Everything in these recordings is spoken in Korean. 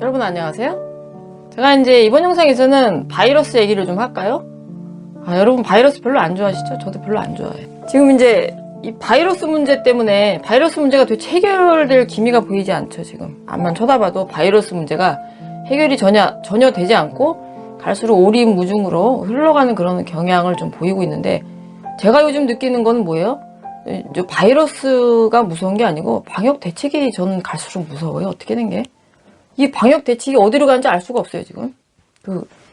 여러분 안녕하세요. 제가 이제 이번 영상에서는 바이러스 얘기를 좀 할까요? 여러분 바이러스 별로 안 좋아하시죠? 저도 별로 안 좋아해요. 지금 이제 이 바이러스 문제 때문에 바이러스 문제가 도대체 해결될 기미가 보이지 않죠. 지금 앞만 쳐다봐도 바이러스 문제가 해결이 전혀 되지 않고 갈수록 오리무중으로 흘러가는 그런 경향을 좀 보이고 있는데, 제가 요즘 느끼는 건 뭐예요? 바이러스가 무서운 게 아니고 방역 대책이 저는 갈수록 무서워요. 어떻게 된 게? 이 방역 대책이 어디로 가는지 알 수가 없어요, 지금.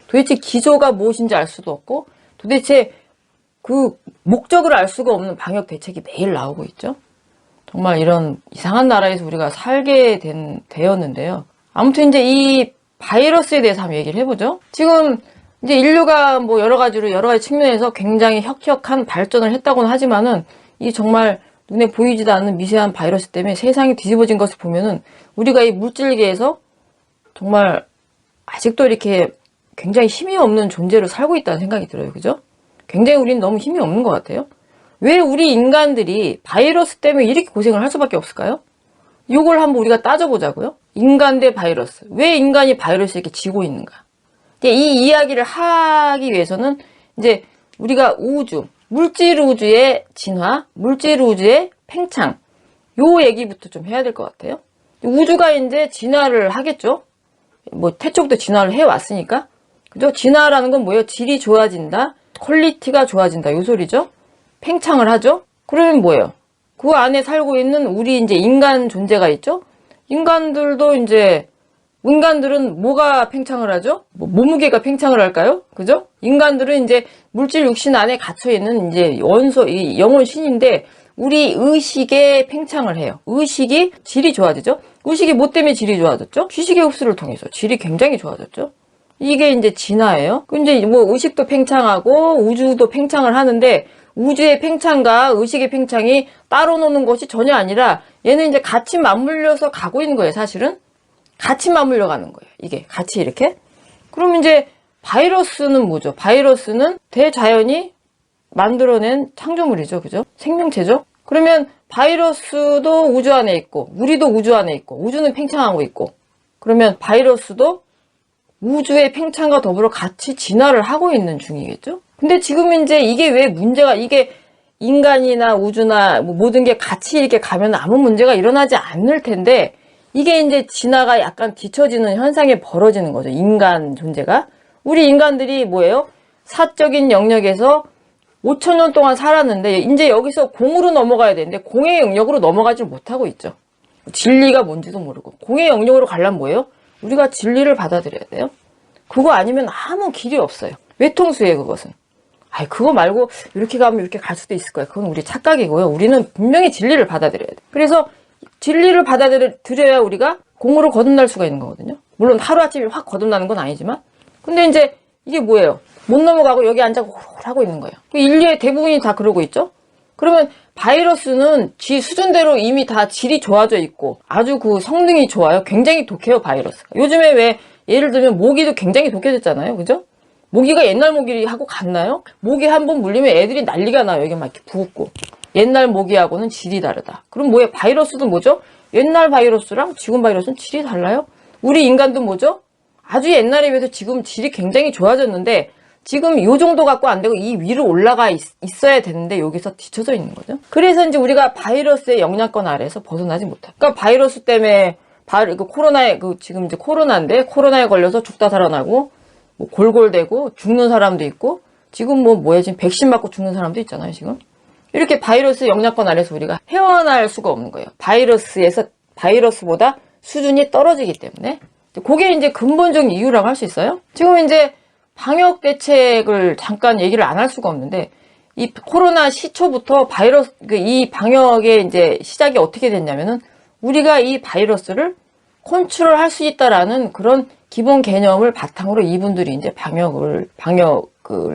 도대체 기조가 무엇인지 알 수도 없고, 도대체 그 목적을 알 수가 없는 방역 대책이 매일 나오고 있죠. 정말 이런 이상한 나라에서 우리가 살게 되었는데요. 아무튼 이제 이 바이러스에 대해서 한번 얘기를 해보죠. 지금 이제 인류가 뭐 여러 가지 측면에서 굉장히 혁혁한 발전을 했다고는 하지만은 이 정말 눈에 보이지도 않는 미세한 바이러스 때문에 세상이 뒤집어진 것을 보면은 우리가 이 물질계에서 정말 아직도 이렇게 굉장히 힘이 없는 존재로 살고 있다는 생각이 들어요. 그죠? 굉장히 우리는 너무 힘이 없는 것 같아요. 왜 우리 인간들이 바이러스 때문에 이렇게 고생을 할 수밖에 없을까요? 이걸 한번 우리가 따져보자고요. 인간 대 바이러스. 왜 인간이 바이러스에 이렇게 지고 있는가? 이 이야기를 하기 위해서는 이제 우리가 물질 우주의 진화, 물질 우주의 팽창, 요 얘기부터 좀 해야 될 것 같아요. 우주가 이제 진화를 하겠죠? 뭐 태초부터 진화를 해왔으니까. 그죠? 진화라는 건 뭐예요? 질이 좋아진다, 퀄리티가 좋아진다, 요 소리죠? 팽창을 하죠? 그러면 뭐예요? 그 안에 살고 있는 우리 이제 인간 존재가 있죠? 인간들은 뭐가 팽창을 하죠? 몸무게가 팽창을 할까요? 그죠? 인간들은 이제 물질 육신 안에 갇혀있는 이제 영혼 신인데, 우리 의식에 팽창을 해요. 의식이 질이 좋아지죠? 의식이 뭐 때문에 질이 좋아졌죠? 휴식의 흡수를 통해서 질이 굉장히 좋아졌죠? 이게 이제 진화예요. 이제 뭐 의식도 팽창하고 우주도 팽창을 하는데, 우주의 팽창과 의식의 팽창이 따로 노는 것이 전혀 아니라 얘는 이제 같이 맞물려서 가고 있는 거예요, 사실은. 같이 맞물려 가는 거예요. 이게 같이 이렇게. 그럼 이제 바이러스는 뭐죠? 바이러스는 대자연이 만들어낸 창조물이죠. 그죠? 생명체죠? 그러면 바이러스도 우주 안에 있고, 우리도 우주 안에 있고, 우주는 팽창하고 있고, 그러면 바이러스도 우주의 팽창과 더불어 같이 진화를 하고 있는 중이겠죠? 근데 지금 이제 이게 왜 문제가, 이게 인간이나 우주나 뭐 모든 게 같이 이렇게 가면 아무 문제가 일어나지 않을 텐데, 이게 이제 진화가 약간 뒤처지는 현상이 벌어지는 거죠. 인간 존재가. 우리 인간들이 뭐예요? 사적인 영역에서 5,000년 동안 살았는데 이제 여기서 공으로 넘어가야 되는데 공의 영역으로 넘어가지 못하고 있죠. 진리가 뭔지도 모르고. 공의 영역으로 가려면 뭐예요? 우리가 진리를 받아들여야 돼요. 그거 아니면 아무 길이 없어요. 외통수예요, 그것은. 그거 말고 이렇게 가면 이렇게 갈 수도 있을 거예요. 그건 우리 착각이고요. 우리는 분명히 진리를 받아들여야 돼요. 그래서 진리를 받아들여야 우리가 공으로 거듭날 수가 있는 거거든요. 물론 하루아침에 확 거듭나는 건 아니지만. 근데 이제 이게 뭐예요? 못 넘어가고 여기 앉아 하고 있는 거예요. 인류의 대부분이 다 그러고 있죠? 그러면 바이러스는 지 수준대로 이미 다 질이 좋아져 있고 아주 그 성능이 좋아요. 굉장히 독해요, 바이러스가. 요즘에 왜 예를 들면 모기도 굉장히 독해졌잖아요. 그죠? 모기가 옛날 모기하고 같나요? 모기 한 번 물리면 애들이 난리가 나요. 여기 막 이렇게 부었고. 옛날 모기하고는 질이 다르다. 그럼 뭐예요? 바이러스도 뭐죠? 옛날 바이러스랑 지금 바이러스는 질이 달라요? 우리 인간도 뭐죠? 아주 옛날에 비해서 지금 질이 굉장히 좋아졌는데 지금 요 정도 갖고 안 되고 이 위로 올라가 있어야 되는데 여기서 뒤쳐져 있는 거죠. 그래서 이제 우리가 바이러스의 영향권 아래에서 벗어나지 못해요. 그러니까 바이러스 때문에 지금 이제 코로나인데 코로나에 걸려서 죽다 살아나고 뭐 골골대고 죽는 사람도 있고 지금 지금 백신 맞고 죽는 사람도 있잖아요, 지금. 이렇게 바이러스 영향권 아래서 우리가 헤어날 수가 없는 거예요. 바이러스보다 수준이 떨어지기 때문에. 그게 이제 근본적인 이유라고 할 수 있어요. 지금 이제 방역 대책을 잠깐 얘기를 안 할 수가 없는데, 이 코로나 시초부터 이 방역의 이제 시작이 어떻게 됐냐면은, 우리가 이 바이러스를 컨트롤 할 수 있다라는 그런 기본 개념을 바탕으로 이분들이 이제 방역을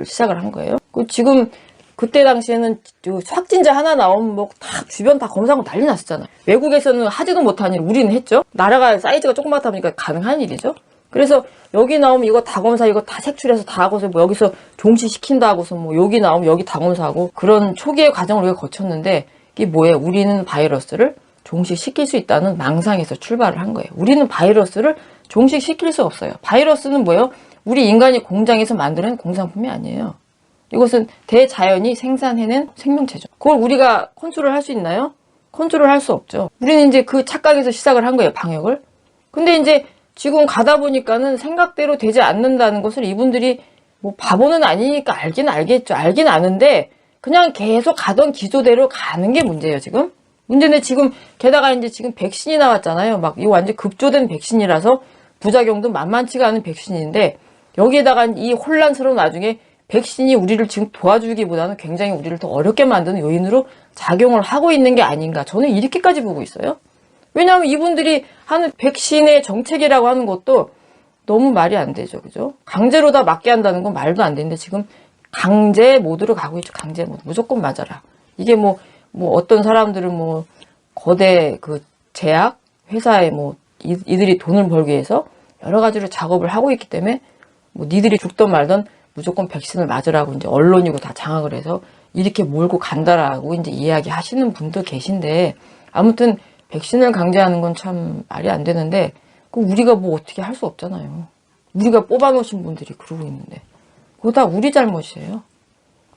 시작을 한 거예요. 지금 그때 당시에는 확진자 하나 나오면 다 주변 다 검사하고 난리 났었잖아요. 외국에서는 하지도 못한 일 우리는 했죠. 나라가 사이즈가 조그맣다 보니까 가능한 일이죠. 그래서 여기 나오면 이거 다 검사, 이거 다 색출해서 다 하고서 여기서 종시시킨다 하고서 여기 나오면 여기 다 검사하고 그런 초기의 과정을 우리가 거쳤는데, 이게 뭐예요? 우리는 바이러스를 종식시킬 수 있다는 망상에서 출발을 한 거예요. 우리는 바이러스를 종식시킬 수 없어요. 바이러스는 뭐예요? 우리 인간이 공장에서 만드는 공산품이 아니에요. 이것은 대자연이 생산해낸 생명체죠. 그걸 우리가 컨트롤 할 수 있나요? 컨트롤 할 수 없죠. 우리는 이제 그 착각에서 시작을 한 거예요, 방역을. 근데 이제 지금 가다 보니까는 생각대로 되지 않는다는 것을 이분들이 뭐 바보는 아니니까 알긴 알겠죠. 알긴 아는데 그냥 계속 가던 기조대로 가는 게 문제예요, 지금. 문제는 지금 게다가 이제 지금 백신이 나왔잖아요. 막 이거 완전 급조된 백신이라서 부작용도 만만치가 않은 백신인데 여기에다가 이 혼란스러운 와중에 백신이 우리를 지금 도와주기보다는 굉장히 우리를 더 어렵게 만드는 요인으로 작용을 하고 있는 게 아닌가. 저는 이렇게까지 보고 있어요. 왜냐하면 이분들이 하는 백신의 정책이라고 하는 것도 너무 말이 안 되죠. 그죠? 강제로 다 맞게 한다는 건 말도 안 되는데 지금 강제 모드로 가고 있죠. 강제 모드. 무조건 맞아라. 이게 뭐 어떤 사람들은 뭐 거대 그 제약 회사에 뭐 이들이 돈을 벌기 위해서 여러 가지로 작업을 하고 있기 때문에 뭐 니들이 죽던 말던 무조건 백신을 맞으라고 이제 언론이고 다 장악을 해서 이렇게 몰고 간다라고 이제 이야기 하시는 분도 계신데 아무튼 백신을 강제하는 건 참 말이 안 되는데 그 우리가 뭐 어떻게 할 수 없잖아요. 우리가 뽑아놓으신 분들이 그러고 있는데 그거 다 우리 잘못이에요.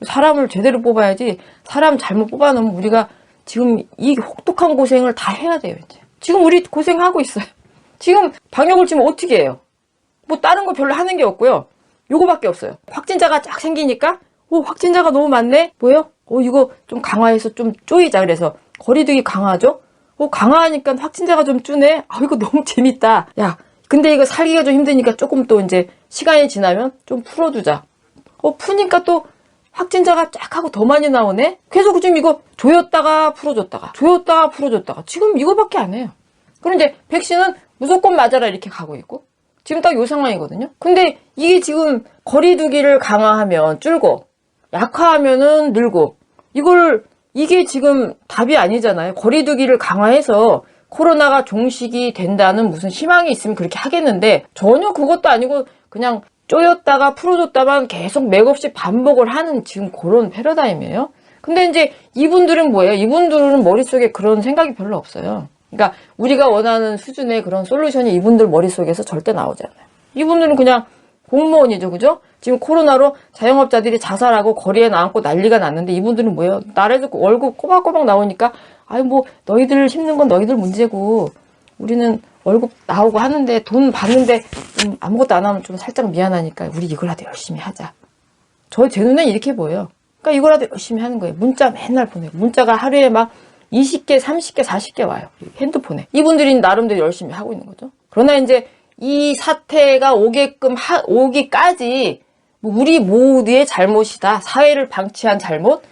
사람을 제대로 뽑아야지 사람 잘못 뽑아놓으면 우리가 지금 이 혹독한 고생을 다 해야 돼요. 이제 지금 우리 고생하고 있어요. 지금 방역을 지금 어떻게 해요? 뭐 다른 거 별로 하는 게 없고요. 요거밖에 없어요. 확진자가 쫙 생기니까 확진자가 너무 많네? 뭐요? 이거 좀 강화해서 좀 쪼이자. 그래서 거리두기 강화하죠? 강화하니까 확진자가 좀 주네? 이거 너무 재밌다. 야, 근데 이거 살기가 좀 힘드니까 조금 또 이제 시간이 지나면 좀 풀어두자. 푸니까 또 확진자가 쫙 하고 더 많이 나오네? 계속 지금 이거 조였다가 풀어줬다가 조였다가 풀어줬다가 지금 이거밖에 안 해요. 그럼 이제 백신은 무조건 맞아라 이렇게 가고 있고 지금 딱 요 상황이거든요. 근데 이게 지금 거리두기를 강화하면 줄고 약화하면은 늘고 이게 지금 답이 아니잖아요. 거리두기를 강화해서 코로나가 종식이 된다는 무슨 희망이 있으면 그렇게 하겠는데 전혀 그것도 아니고 그냥 쪼였다가 풀어줬다만 계속 맥없이 반복을 하는 지금 그런 패러다임이에요. 근데 이제 이분들은 뭐예요? 이분들은 머릿속에 그런 생각이 별로 없어요. 그러니까 우리가 원하는 수준의 그런 솔루션이 이분들 머릿속에서 절대 나오지 않아요. 이분들은 그냥 공무원이죠. 그죠? 지금 코로나로 자영업자들이 자살하고 거리에 나앉고 난리가 났는데 이분들은 뭐예요? 나라에서 월급 꼬박꼬박 나오니까 뭐 너희들 힘든 건 너희들 문제고 우리는 월급 나오고 하는데 돈 받는데 아무것도 안 하면 좀 살짝 미안하니까 우리 이거라도 열심히 하자. 제 눈에 이렇게 보여요. 그러니까 이거라도 열심히 하는 거예요. 문자 맨날 보내고 문자가 하루에 막 20개, 30개, 40개 와요. 핸드폰에. 이분들이 나름대로 열심히 하고 있는 거죠. 그러나 이제 이 사태가 오기까지 우리 모두의 잘못이다. 사회를 방치한 잘못,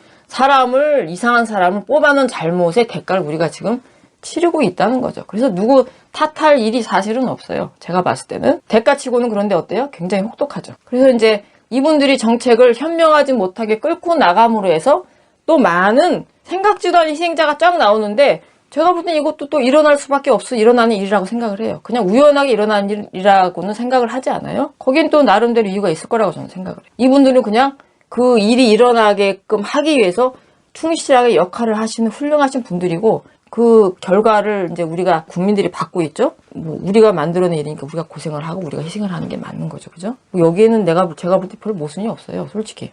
이상한 사람을 뽑아놓은 잘못의 대가를 우리가 지금 치르고 있다는 거죠. 그래서 누구 탓할 일이 사실은 없어요. 제가 봤을 때는. 대가치고는 그런데 어때요? 굉장히 혹독하죠. 그래서 이제 이분들이 정책을 현명하지 못하게 끌고 나감으로 해서 또 많은 생각지도 않은 희생자가 쫙 나오는데 제가 볼 땐 이것도 또 일어날 수밖에 일어나는 일이라고 생각을 해요. 그냥 우연하게 일어나는 일이라고는 생각을 하지 않아요. 거긴 또 나름대로 이유가 있을 거라고 저는 생각을 해요. 이분들은 그냥 그 일이 일어나게끔 하기 위해서 충실하게 역할을 하시는 훌륭하신 분들이고 그 결과를 이제 우리가 국민들이 받고 있죠. 우리가 만들어낸 일이니까 우리가 고생을 하고 우리가 희생을 하는 게 맞는 거죠. 그죠? 여기에는 제가 볼 때 별 모순이 없어요. 솔직히.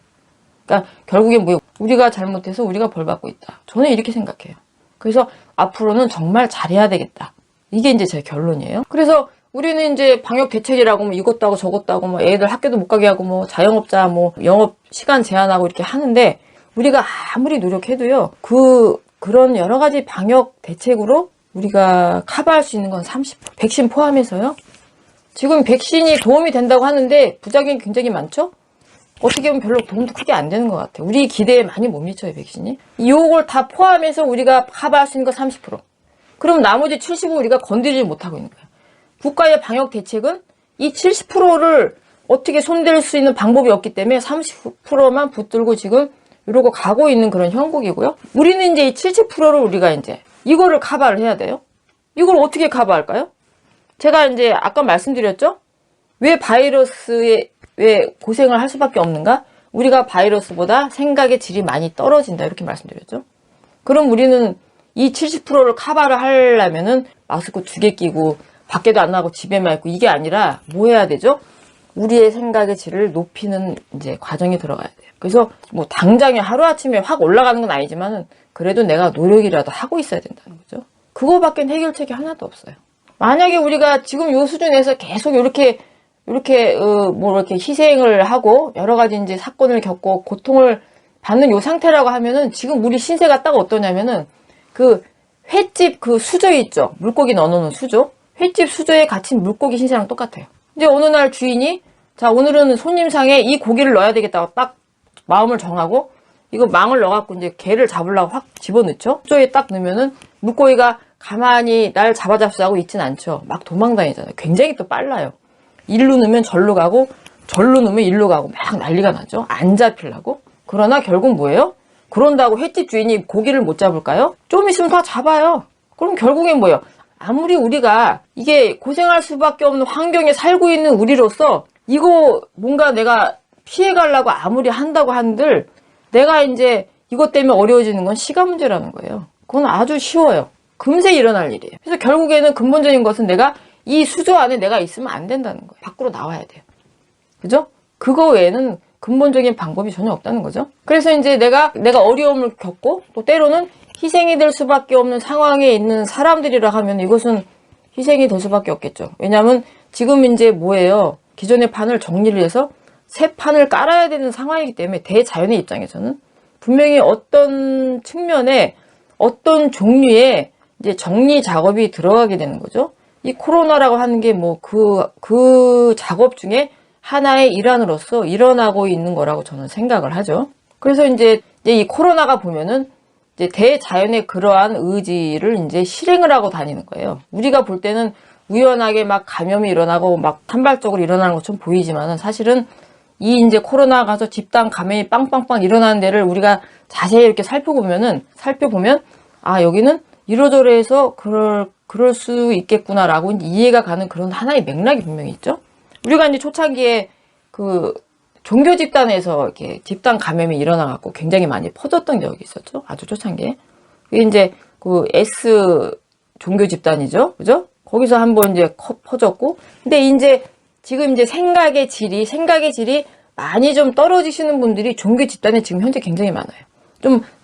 그러니까 결국엔 우리가 잘못해서 우리가 벌 받고 있다. 저는 이렇게 생각해요. 그래서 앞으로는 정말 잘해야 되겠다. 이게 이제 제 결론이에요. 그래서 우리는 이제 방역 대책이라고 이것도 하고 저것도 하고 애들 학교도 못 가게 하고 자영업자 영업 시간 제한하고 이렇게 하는데 우리가 아무리 노력해도요. 그런 여러 가지 방역 대책으로 우리가 커버할 수 있는 건 30%. 백신 포함해서요. 지금 백신이 도움이 된다고 하는데 부작용이 굉장히 많죠? 어떻게 보면 별로 도움도 크게 안 되는 것 같아요. 우리 기대에 많이 못 미쳐요, 백신이. 이걸 다 포함해서 우리가 커버할 수 있는 거 30%. 그럼 나머지 70% 우리가 건드리지 못하고 있는 거예요. 국가의 방역 대책은 이 70%를 어떻게 손댈 수 있는 방법이 없기 때문에 30%만 붙들고 지금 이러고 가고 있는 그런 형국이고요. 우리는 이제 이 70%를 우리가 이제 이거를 커버를 해야 돼요. 이걸 어떻게 커버할까요? 제가 이제 아까 말씀드렸죠? 왜 고생을 할 수밖에 없는가? 우리가 바이러스보다 생각의 질이 많이 떨어진다. 이렇게 말씀드렸죠. 그럼 우리는 이 70%를 커버를 하려면은 마스크 2개 끼고 밖에도 안 나가고 집에만 있고 이게 아니라 뭐 해야 되죠? 우리의 생각의 질을 높이는 이제 과정이 들어가야 돼요. 그래서 뭐 당장에 하루아침에 확 올라가는 건 아니지만은 그래도 내가 노력이라도 하고 있어야 된다는 거죠. 그거밖엔 해결책이 하나도 없어요. 만약에 우리가 지금 요 수준에서 계속 이렇게 희생을 하고 여러 가지 이제 사건을 겪고 고통을 받는 요 상태라고 하면은 지금 우리 신세가 딱 어떠냐면은 그 횟집 그 수저 있죠? 물고기 넣어놓는 수저? 횟집 수저에 갇힌 물고기 신세랑 똑같아요. 이제 어느 날 주인이 자 오늘은 손님상에 이 고기를 넣어야 되겠다고 딱 마음을 정하고 이거 망을 넣어갖고 이제 개를 잡으려고 확 집어넣죠. 수저에 딱 넣으면은 물고기가 가만히 날 잡아잡수하고 있진 않죠. 막 도망다니잖아요. 굉장히 또 빨라요. 일로 넣으면 절로 가고 절로 넣으면 일로 가고 막 난리가 나죠. 안 잡히려고. 그러나 결국 뭐예요? 그런다고 횟집 주인이 고기를 못 잡을까요? 좀 있으면 다 잡아요. 그럼 결국엔 뭐예요? 아무리 우리가 이게 고생할 수밖에 없는 환경에 살고 있는 우리로서 이거 뭔가 내가 피해가려고 아무리 한다고 한들 내가 이제 이것 때문에 어려워지는 건 시간 문제라는 거예요. 그건 아주 쉬워요. 금세 일어날 일이에요. 그래서 결국에는 근본적인 것은 내가 이 수저 안에 내가 있으면 안 된다는 거예요. 밖으로 나와야 돼요. 그죠? 그거 외에는 근본적인 방법이 전혀 없다는 거죠. 그래서 이제 내가 어려움을 겪고 또 때로는 희생이 될 수밖에 없는 상황에 있는 사람들이라 하면 이것은 희생이 될 수밖에 없겠죠. 왜냐하면 지금 이제 뭐예요? 기존의 판을 정리를 해서 새 판을 깔아야 되는 상황이기 때문에 대자연의 입장에서는 분명히 어떤 측면에 어떤 종류의 이제 정리 작업이 들어가게 되는 거죠. 이 코로나라고 하는 게 뭐 그 작업 중에 하나의 일환으로서 일어나고 있는 거라고 저는 생각을 하죠. 그래서 이제 이 코로나가 보면은 이제 대자연의 그러한 의지를 이제 실행을 하고 다니는 거예요. 우리가 볼 때는 우연하게 막 감염이 일어나고 막 산발적으로 일어나는 것처럼 보이지만은 사실은 이 이제 코로나 가서 집단 감염이 빵빵빵 일어나는 데를 우리가 자세히 이렇게 살펴보면 아 여기는 이러저러해서 그럴 수 있겠구나라고 이해가 가는 그런 하나의 맥락이 분명히 있죠. 우리가 이제 초창기에 그 종교 집단에서 이렇게 집단 감염이 일어나갖고 굉장히 많이 퍼졌던 적이 있었죠. 아주 초창기에. 그게 이제 그 S 종교 집단이죠. 그죠? 거기서 한번 이제 퍼졌고. 근데 이제 지금 이제 생각의 질이 많이 좀 떨어지시는 분들이 종교 집단에 지금 현재 굉장히 많아요.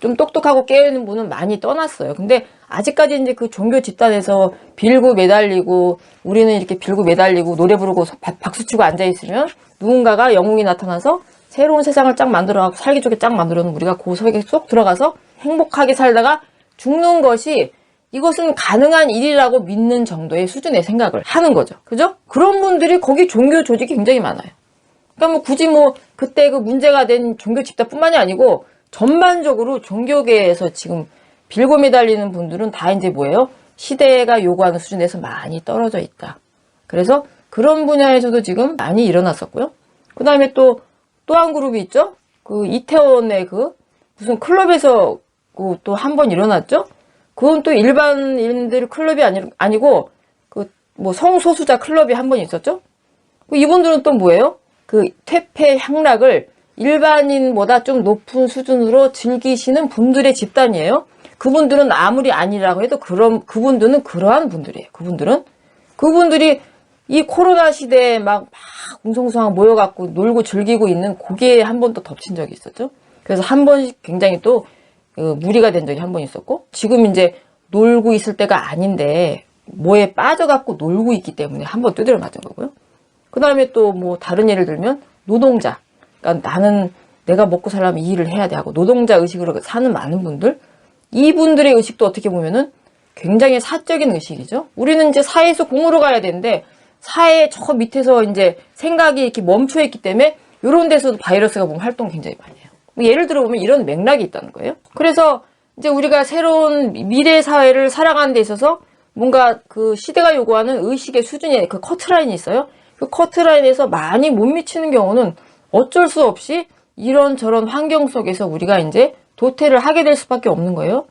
좀 똑똑하고 깨어있는 분은 많이 떠났어요. 근데 아직까지 이제 그 종교 집단에서 빌고 매달리고 우리는 이렇게 빌고 매달리고 노래 부르고 박수치고 앉아있으면 누군가가 영웅이 나타나서 새로운 세상을 쫙 만들어가고 살기 좋게 쫙 만들어놓은 우리가 그 속에 쏙 들어가서 행복하게 살다가 죽는 것이 이것은 가능한 일이라고 믿는 정도의 수준의 생각을 하는 거죠. 그죠? 그런 분들이 거기 종교 조직이 굉장히 많아요. 그러니까 뭐 굳이 뭐 그때 그 문제가 된 종교 집단뿐만이 아니고 전반적으로 종교계에서 지금 빌고 매달리는 분들은 다 이제 뭐예요? 시대가 요구하는 수준에서 많이 떨어져 있다. 그래서 그런 분야에서도 지금 많이 일어났었고요. 그 다음에 또 한 그룹이 있죠? 그 이태원의 그 무슨 클럽에서 또 한 번 일어났죠? 그건 또 일반인들 클럽이 아니고 그 뭐 성소수자 클럽이 한 번 있었죠? 이분들은 또 뭐예요? 그 퇴폐 향락을 일반인보다 좀 높은 수준으로 즐기시는 분들의 집단이에요. 그분들은 아무리 아니라고 해도 그분들은 그러한 분들이에요. 그분들이 이 코로나 시대에 막 웅성웅성 모여갖고 놀고 즐기고 있는 거기에 한 번 또 덮친 적이 있었죠. 그래서 한 번씩 굉장히 또 무리가 된 적이 한 번 있었고 지금 이제 놀고 있을 때가 아닌데 뭐에 빠져갖고 놀고 있기 때문에 한 번 두드려 맞은 거고요. 그 다음에 또 뭐 다른 예를 들면 노동자. 그러니까 나는 내가 먹고 살려면 이 일을 해야 돼 하고 노동자 의식으로 사는 많은 분들 이분들의 의식도 어떻게 보면은 굉장히 사적인 의식이죠. 우리는 이제 사회에서 공으로 가야 되는데 사회 저 밑에서 이제 생각이 이렇게 멈춰 있기 때문에 이런 데서도 바이러스가 보면 활동 굉장히 많이 해요. 예를 들어보면 이런 맥락이 있다는 거예요. 그래서 이제 우리가 새로운 미래 사회를 살아가는 데 있어서 뭔가 그 시대가 요구하는 의식의 수준에 그 커트라인이 있어요. 그 커트라인에서 많이 못 미치는 경우는 어쩔 수 없이 이런저런 환경 속에서 우리가 이제 도태를 하게 될 수밖에 없는 거예요.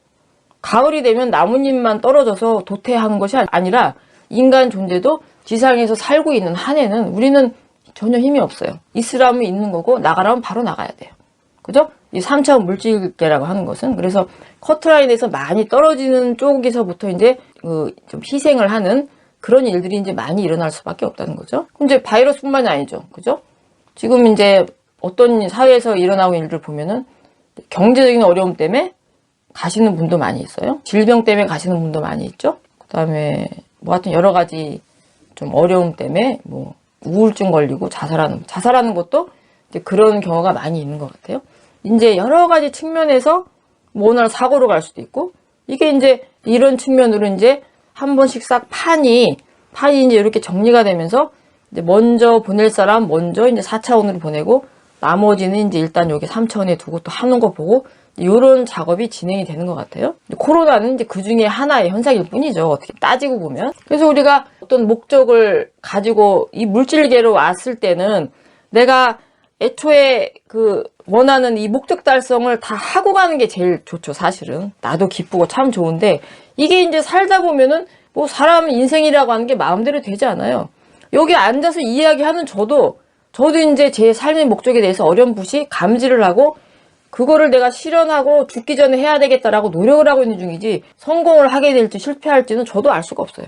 가을이 되면 나뭇잎만 떨어져서 도태하는 것이 아니라 인간 존재도 지상에서 살고 있는 한에는 우리는 전혀 힘이 없어요. 있으라면 있는 거고 나가라면 바로 나가야 돼요. 그죠? 이 3차원 물질계라고 하는 것은. 그래서 커트라인에서 많이 떨어지는 쪽에서부터 이제 좀 희생을 하는 그런 일들이 이제 많이 일어날 수밖에 없다는 거죠. 이제 바이러스뿐만이 아니죠. 그죠? 지금 이제 어떤 사회에서 일어나고 있는 일들 보면은 경제적인 어려움 때문에 가시는 분도 많이 있어요. 질병 때문에 가시는 분도 많이 있죠. 그다음에 뭐 하여튼 여러 가지 좀 어려움 때문에 뭐 우울증 걸리고 자살하는 것도 이제 그런 경우가 많이 있는 것 같아요. 이제 여러 가지 측면에서 뭐 오늘 사고로 갈 수도 있고, 이게 이제 이런 측면으로 이제 한 번씩 싹 판이 이제 이렇게 정리가 되면서 이제 먼저 보낼 사람 먼저 이제 4차원으로 보내고, 나머지는 이제 일단 여기 3차원에 두고 또 하는 거 보고, 이런 작업이 진행이 되는 것 같아요. 코로나는 이제 그 중에 하나의 현상일 뿐이죠. 어떻게 따지고 보면. 그래서 우리가 어떤 목적을 가지고 이 물질계로 왔을 때는 내가 애초에 원하는 이 목적 달성을 다 하고 가는 게 제일 좋죠, 사실은. 나도 기쁘고 참 좋은데, 이게 이제 살다 보면은 뭐 사람 인생이라고 하는 게 마음대로 되지 않아요. 여기 앉아서 이야기하는 저도 이제 제 삶의 목적에 대해서 어렴풋이 감지를 하고, 그거를 내가 실현하고 죽기 전에 해야 되겠다라고 노력을 하고 있는 중이지, 성공을 하게 될지 실패할지는 저도 알 수가 없어요.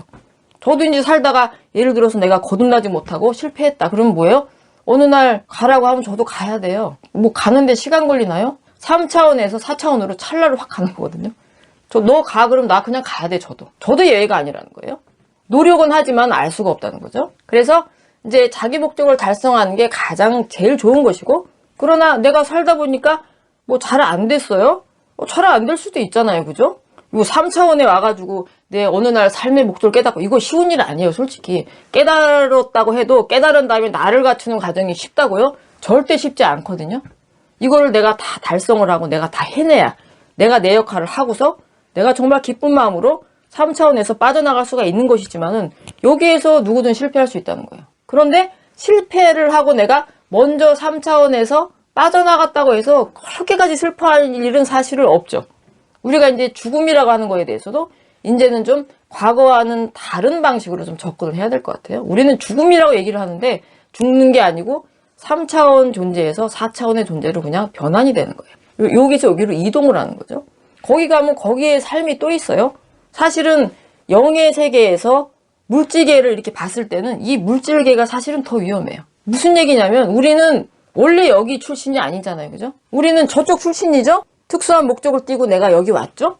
저도 이제 살다가 예를 들어서 내가 거듭나지 못하고 실패했다. 그러면 뭐예요? 어느 날 가라고 하면 저도 가야 돼요. 뭐 가는데 시간 걸리나요? 3차원에서 4차원으로 찰나로 확 가는 거거든요. 너 가 그럼 나 그냥 가야 돼. 저도 예외가 아니라는 거예요. 노력은 하지만 알 수가 없다는 거죠. 그래서 이제 자기 목적을 달성하는 게 가장 제일 좋은 것이고, 그러나 내가 살다 보니까 뭐 잘 안 됐어요? 잘 안 될 수도 있잖아요. 그죠? 이거 3차원에 와가지고 내 어느 날 삶의 목적을 깨닫고, 이거 쉬운 일 아니에요. 솔직히 깨달았다고 해도 깨달은 다음에 나를 갖추는 과정이 쉽다고요? 절대 쉽지 않거든요. 이거를 내가 다 달성을 하고 내가 다 해내야 내가 내 역할을 하고서 내가 정말 기쁜 마음으로 3차원에서 빠져나갈 수가 있는 것이지만은, 여기에서 누구든 실패할 수 있다는 거예요. 그런데 실패를 하고 내가 먼저 3차원에서 빠져나갔다고 해서 그렇게까지 슬퍼할 일은 사실은 없죠. 우리가 이제 죽음이라고 하는 거에 대해서도 이제는 좀 과거와는 다른 방식으로 좀 접근을 해야 될 것 같아요. 우리는 죽음이라고 얘기를 하는데 죽는 게 아니고 3차원 존재에서 4차원의 존재로 그냥 변환이 되는 거예요. 여기서 여기로 이동을 하는 거죠. 거기 가면 거기에 삶이 또 있어요. 사실은 영의 세계에서 물질계를 이렇게 봤을 때는 이 물질계가 사실은 더 위험해요. 무슨 얘기냐면, 우리는 원래 여기 출신이 아니잖아요. 그죠? 우리는 저쪽 출신이죠? 특수한 목적을 띠고 내가 여기 왔죠?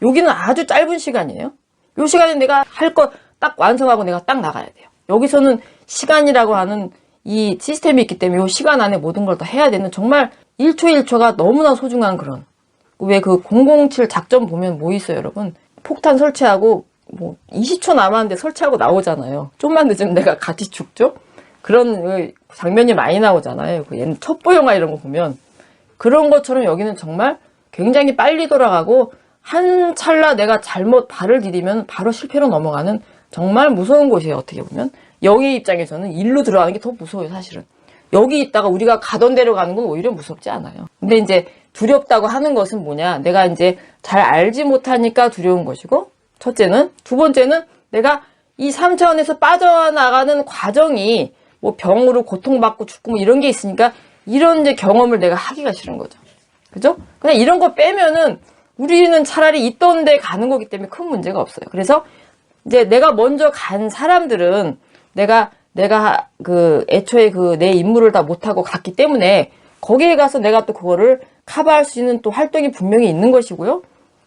여기는 아주 짧은 시간이에요. 이 시간에 내가 할 거 딱 완성하고 내가 딱 나가야 돼요. 여기서는 시간이라고 하는 이 시스템이 있기 때문에 이 시간 안에 모든 걸 다 해야 되는, 정말 1초 1초가 너무나 소중한 그런, 왜 007 작전 보면 뭐 있어요, 여러분? 폭탄 설치하고 뭐 20초 남았는데 설치하고 나오잖아요. 좀만 늦으면 내가 같이 죽죠? 그런 장면이 많이 나오잖아요. 옛날 첩보 영화 이런 거 보면. 그런 것처럼 여기는 정말 굉장히 빨리 돌아가고, 한 찰나 내가 잘못 발을 디디면 바로 실패로 넘어가는 정말 무서운 곳이에요. 어떻게 보면 영의 입장에서는 일로 들어가는 게 더 무서워요. 사실은 여기 있다가 우리가 가던 데로 가는 건 오히려 무섭지 않아요. 근데 이제 두렵다고 하는 것은 뭐냐, 내가 이제 잘 알지 못하니까 두려운 것이고, 첫째는. 두 번째는 내가 이 3차원에서 빠져나가는 과정이 뭐 병으로 고통받고 죽고 뭐 이런 게 있으니까, 이런 이제 경험을 내가 하기가 싫은 거죠. 그죠? 그냥 이런 거 빼면은 우리는 차라리 있던 데 가는 거기 때문에 큰 문제가 없어요. 그래서 이제 내가 먼저 간 사람들은 내가 애초에 내 임무를 다 못하고 갔기 때문에 거기에 가서 내가 또 그거를 커버할 수 있는 또 활동이 분명히 있는 것이고요.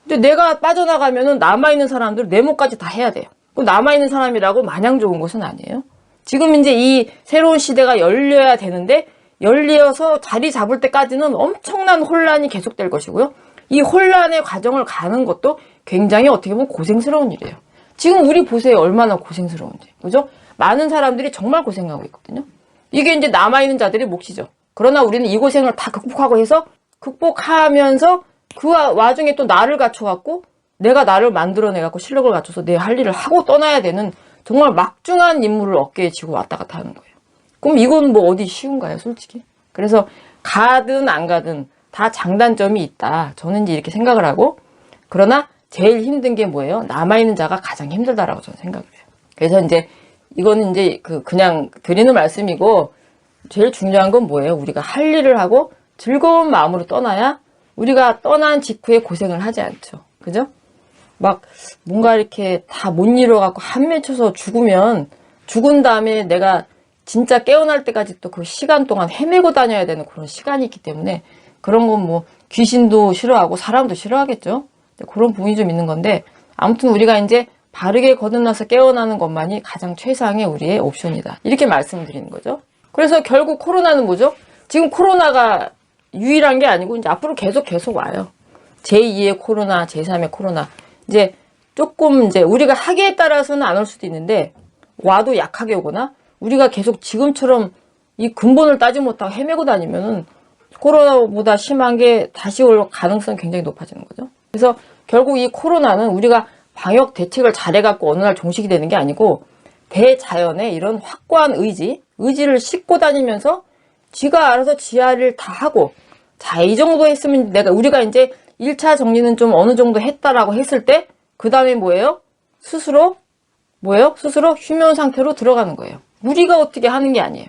근데 내가 빠져나가면은 남아있는 사람들 내 몫까지 다 해야 돼요. 남아있는 사람이라고 마냥 좋은 것은 아니에요. 지금 이제 이 새로운 시대가 열려야 되는데, 열려서 자리 잡을 때까지는 엄청난 혼란이 계속될 것이고요. 이 혼란의 과정을 가는 것도 굉장히 어떻게 보면 고생스러운 일이에요. 지금 우리 보세요. 얼마나 고생스러운지. 그죠? 많은 사람들이 정말 고생하고 있거든요. 이게 이제 남아있는 자들의 몫이죠. 그러나 우리는 이 고생을 다 극복하고 해서, 극복하면서 그 와중에 또 나를 갖춰갖고, 내가 나를 만들어내갖고 실력을 갖춰서 내 할 일을 하고 떠나야 되는 정말 막중한 임무를 어깨에 지고 왔다 갔다 하는 거예요. 그럼 이건 뭐 어디 쉬운가요, 솔직히? 그래서 가든 안 가든 다 장단점이 있다. 저는 이제 이렇게 생각을 하고, 그러나 제일 힘든 게 뭐예요? 남아있는 자가 가장 힘들다라고 저는 생각을 해요. 그래서 이제 이거는 이제 그냥 드리는 말씀이고, 제일 중요한 건 뭐예요? 우리가 할 일을 하고 즐거운 마음으로 떠나야 우리가 떠난 직후에 고생을 하지 않죠. 그죠? 막 뭔가 이렇게 다 못 이뤄갖고 한맺혀서 죽으면 죽은 다음에 내가 진짜 깨어날 때까지 또 그 시간 동안 헤매고 다녀야 되는 그런 시간이 있기 때문에 그런 건 뭐 귀신도 싫어하고 사람도 싫어하겠죠. 그런 부분이 좀 있는 건데 아무튼 우리가 이제 바르게 거듭나서 깨어나는 것만이 가장 최상의 우리의 옵션이다. 이렇게 말씀드리는 거죠. 그래서 결국 코로나는 뭐죠? 지금 코로나가 유일한 게 아니고 이제 앞으로 계속 와요. 제2의 코로나, 제3의 코로나. 이제 조금 이제 우리가 하기에 따라서는 안 올 수도 있는데 와도 약하게 오거나 우리가 계속 지금처럼 이 근본을 따지 못하고 헤매고 다니면은 코로나보다 심한 게 다시 올 가능성이 굉장히 높아지는 거죠. 그래서 결국 이 코로나는 우리가 방역 대책을 잘해갖고 어느 날 종식이 되는 게 아니고 대자연의 이런 확고한 의지를 싣고 다니면서 지가 알아서 지 할 일 다 하고 자, 이 정도 했으면 우리가 이제 1차 정리는 좀 어느 정도 했다라고 했을 때 그 다음에 뭐예요? 스스로 휴면 상태로 들어가는 거예요. 우리가 어떻게 하는 게 아니에요.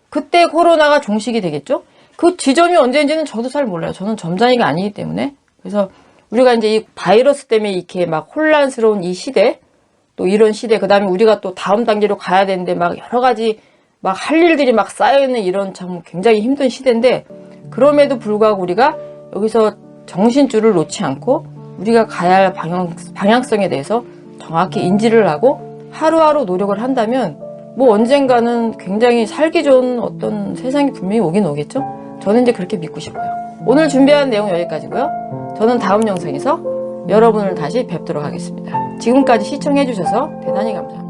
그때 코로나가 종식이 되겠죠? 그 지점이 언제인지는 저도 잘 몰라요. 저는 점잖이가 아니기 때문에. 그래서 우리가 이제 이 바이러스 때문에 이렇게 막 혼란스러운 이 시대, 또 이런 시대, 그 다음에 우리가 또 다음 단계로 가야 되는데 막 여러 가지 막 할 일들이 막 쌓여있는 이런 참 굉장히 힘든 시대인데 그럼에도 불구하고 우리가 여기서 정신줄을 놓지 않고 우리가 가야 할 방향성에 대해서 정확히 인지를 하고 하루하루 노력을 한다면 뭐 언젠가는 굉장히 살기 좋은 어떤 세상이 분명히 오긴 오겠죠? 저는 이제 그렇게 믿고 싶어요. 오늘 준비한 내용 여기까지고요. 저는 다음 영상에서 여러분을 다시 뵙도록 하겠습니다. 지금까지 시청해주셔서 대단히 감사합니다.